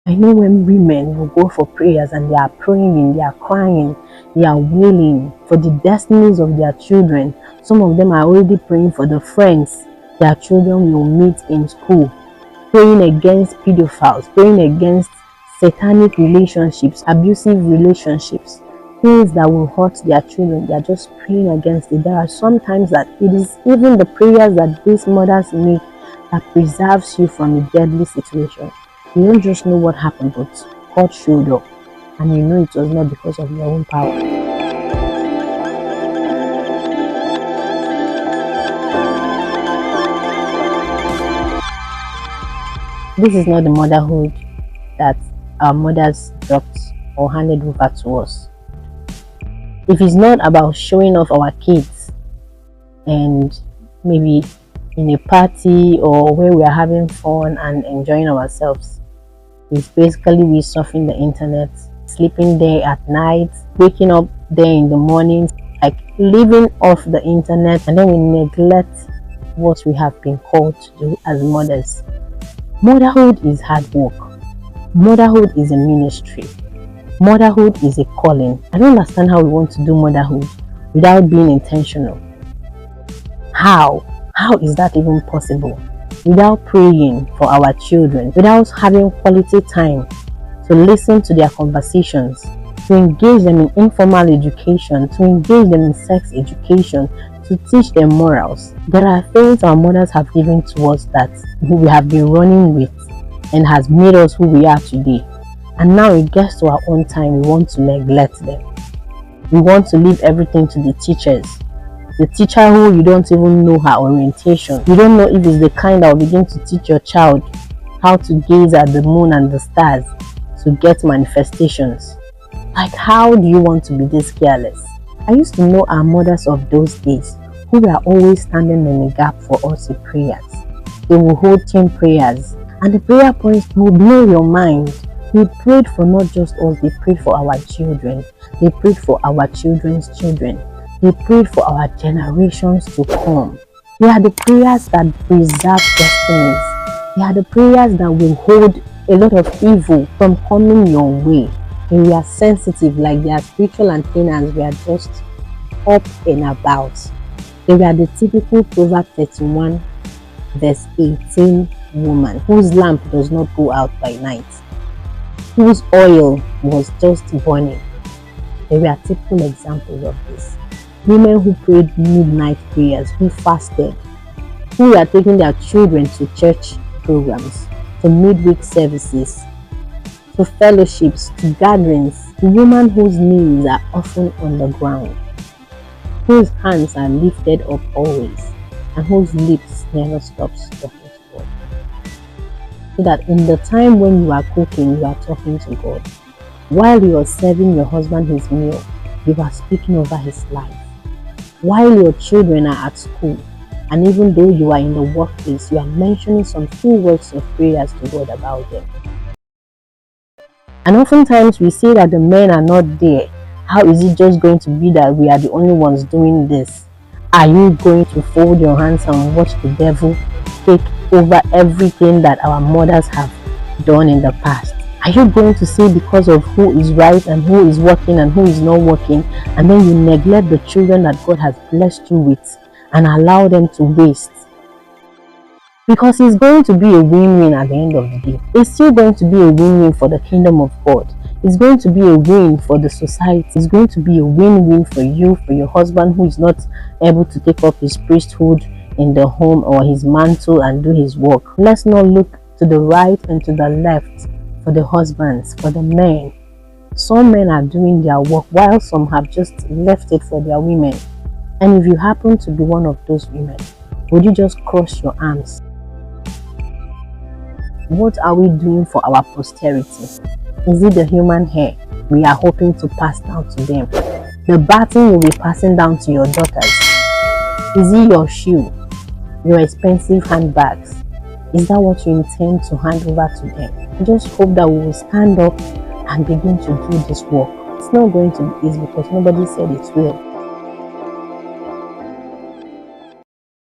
I know when women will go for prayers and they are praying, they are crying, they are wailing for the destinies of their children. Some of them are already praying for the friends their children will meet in school, praying against pedophiles, praying against satanic relationships, abusive relationships, things that will hurt their children. They are just praying against it. There are sometimes that it is even the prayers that these mothers make that preserves you from a deadly situation. You don't just know what happened, but God showed up, and you know it was not because of your own power. This is not the motherhood that our mothers dropped or handed over to us. If it's not about showing off our kids and maybe in a party or where we are having fun and enjoying ourselves, it's basically we surfing the internet, sleeping there at night, waking up there in the morning, like living off the internet, and then we neglect what we have been called to do as mothers. Motherhood is hard work. Motherhood is a ministry. Motherhood is a calling. I don't understand how we want to do motherhood without being intentional. How? How is that even possible? Without praying for our children, without having quality time to listen to their conversations, to engage them in informal education, to engage them in sex education, to teach them morals. There are things our mothers have given to us that we have been running with and has made us who we are today. And now it gets to our own time, we want to neglect them. We want to leave everything to the teachers. The teacher who you don't even know her orientation. You don't know if it's the kind that will begin to teach your child how to gaze at the moon and the stars to get manifestations. Like, how do you want to be this careless? I used to know our mothers of those days who were always standing in the gap for us in prayers. They will hold team prayers, and the prayer points will blow your mind. They prayed for not just us, they prayed for our children. They prayed for our children's children. They prayed for our generations to come. They are the prayers that preserve destinies. They are the prayers that will hold a lot of evil from coming your way. And we are sensitive, like their spiritual antennas were just up and about. They were the typical Proverbs 31 verse 18 woman whose lamp does not go out by night, whose oil was just burning. They were typical examples of this. Women who prayed midnight prayers, who fasted, who were taking their children to church programs, to midweek services, to fellowships, to gatherings. The women whose knees are often on the ground, whose hands are lifted up always, and whose lips never stops talking to God. So that in the time when you are cooking, you are talking to God. While you are serving your husband his meal, you are speaking over his life. While your children are at school, and even though you are in the workplace, you are mentioning some few words of prayers to God about them. And oftentimes we say that the men are not there. How is it just going to be that we are the only ones doing this? Are you going to fold your hands and watch the devil take over everything that our mothers have done in the past? Are you going to say because of who is right and who is working and who is not working, and then you neglect the children that God has blessed you with and allow them to waste? Because it's going to be a win-win at the end of the day. It's still going to be a win-win for the kingdom of God. It's going to be a win for the society. It's going to be a win-win for you, for your husband who is not able to take up his priesthood in the home or his mantle and do his work. Let's not look to the right and to the left for the husbands, for the men. Some men are doing their work while some have just left it for their women. And if you happen to be one of those women, would you just cross your arms? What are we doing for our posterity? Is it the human hair we are hoping to pass down to them? The baton you'll be passing down to your daughters? Is it your shoe? Your expensive handbags? Is that what you intend to hand over to them? I just hope that we will stand up and begin to do this work. It's not going to be easy because nobody said it will.